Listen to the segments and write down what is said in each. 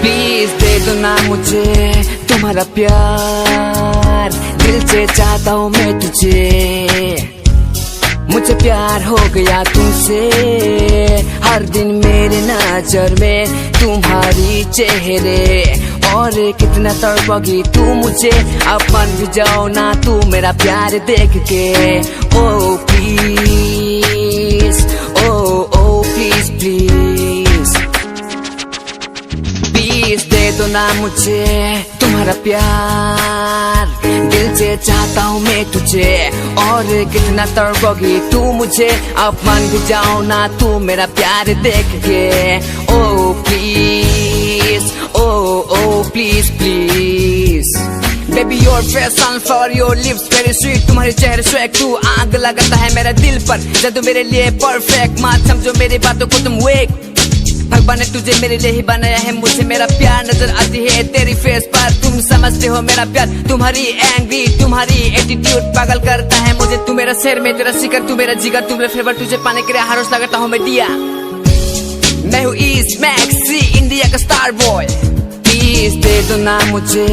Please दे दो ना मुझे तुम्हारा प्यार, दिल से चाहता हूँ मैं तुझे। मुझे प्यार हो गया तुमसे, हर दिन मेरे नजर में तुम्हारी चेहरे, और कितना तड़पोगी तू मुझे, अपन भी जाओ ना तू मेरा प्यार देख के। ओ प्लीज, ओ प्लीज प्लीज, प्लीज दे दो ना मुझे तुम्हारा प्यार, दिल से चाहता हूँ मैं तुझे, और कितना तड़पोगी तू मुझे, अपन भी जाओ ना तू मेरा प्यार देख के। ओ प्लीज, ओ please please, baby your face sunflower, your lips very sweet, तुम्हारे चेहरे स्वैग, तू आग लगाता है मेरा दिल पर, जादू मेरे लिए परफेक्ट, मत समझो मेरी बातों को तुम वेक, भगवान ने तुझे मेरे लिए ही बनाया है, मुझे मेरा प्यार नजर आती है तेरी फेस पर, तुम समझते हो मेरा प्यार, तुम्हारी एंग्री, तुम्हारी एटीट्यूड पागल करता है मुझे, तू मेरा शेर में तेरा शिकर, तू मेरा जिगर, तू मेरा फेवर, तुझे पाने के लिए हर रोज लगाता हूँ मैं दिया। मैं हूँ ईस्ट मैक्सी, इंडिया का स्टार बॉय। प्लीज दे दो ना मुझे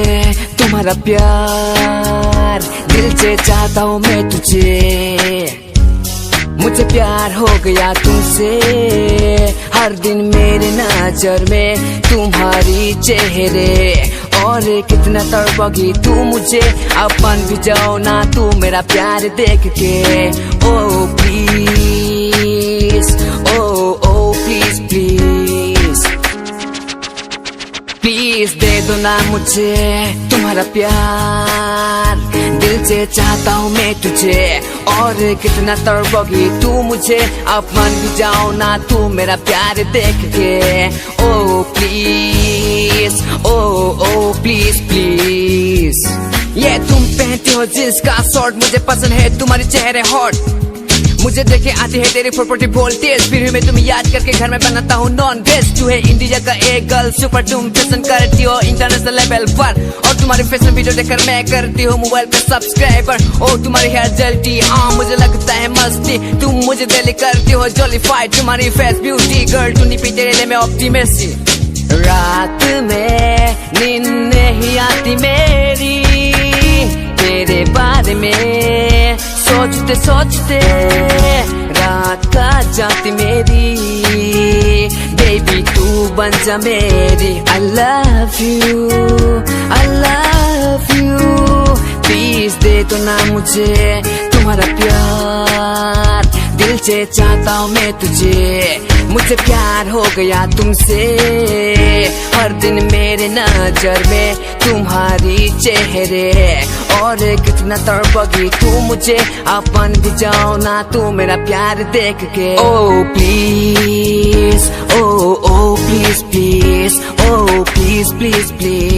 तुम्हारा प्यार, दिल से चाहता हूँ मैं तुझे। मुझे प्यार हो गया तुमसे, हर दिन मेरे नजर में तुम्हारी चेहरे, और कितना तड़पोगी तू मुझे, अपन भी जाओ ना तू मेरा प्यार देख के। ओ प्लीज, ओ प्लीज प्लीज, प्लीज दे दो ना मुझे तुम्हारा प्यार, दिल से चाहता हूँ मैं तुझे, और कितना तड़पोगी तू मुझे, अपन भी जाओ ना तू मेरा प्यार देख के। ओ प्लीज, ओ प्लीज प्लीज, ये तुम पहनती हो जींस का शॉर्ट, मुझे पसंद है तुम्हारे चेहरे हॉट, मुझे देखे आती है तेरी प्रॉपर्टी वोल्टेज, फिर मैं तुम्हें याद करके घर में बनाता हूँ नॉन वेज, तू है इंडिया का एक गर्ल सुपर, तुम फैशन करती हो इंटरनेशनल लेवल पर, और तुम्हारी फैशन वीडियो देखकर मैं करती हूँ मोबाइल पे सब्सक्राइबर, और तुम्हारी हेयर जलती मुझे लगता है मस्ती, तुम मुझे दिल करती हो जॉलीफाइड, तुम्हारी फेस ब्यूटी गर्ल, तू नहीं तेरे लिए मैं ऑप्टिमिस्ट। रात में नींद नहीं आती मेरी तेरे बारे में, सोचते सोचते रात का जाती मेरी, बेबी तू बन जा मेरी। I love you, I love you, please दे दो ना मुझे तुम्हारा प्यार, दिल से चाहता हूँ मैं तुझे। मुझे प्यार हो गया तुमसे, हर दिन मेरे नजर में तुम्हारी चेहरे, और कितना तड़पोगी तू मुझे, अपन भी जाओ ना तू मेरा प्यार देख के। ओ प्लीज, ओ प्लीज प्लीज, ओ प्लीज प्लीज प्लीज।